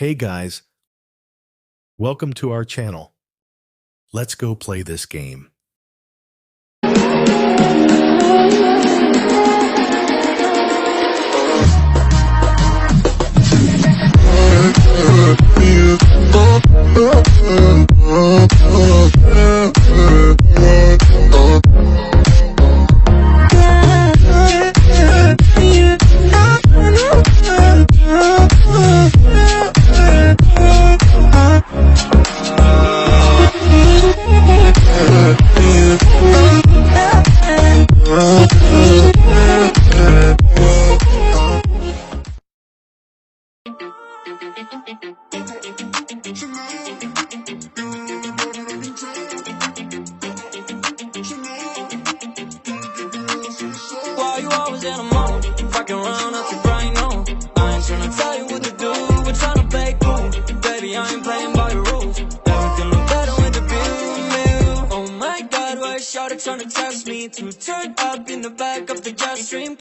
Hey guys, welcome to our channel. Let's go play this game. Why you always in a mode? Fucking around up your brain, no. I ain't tryna tell you what to do, we're tryna play cool. Baby, I ain't playing by your rules. Everything look better with the view. Oh my god, why is Shawty tryna test me? To turn up in the back of the jet stream.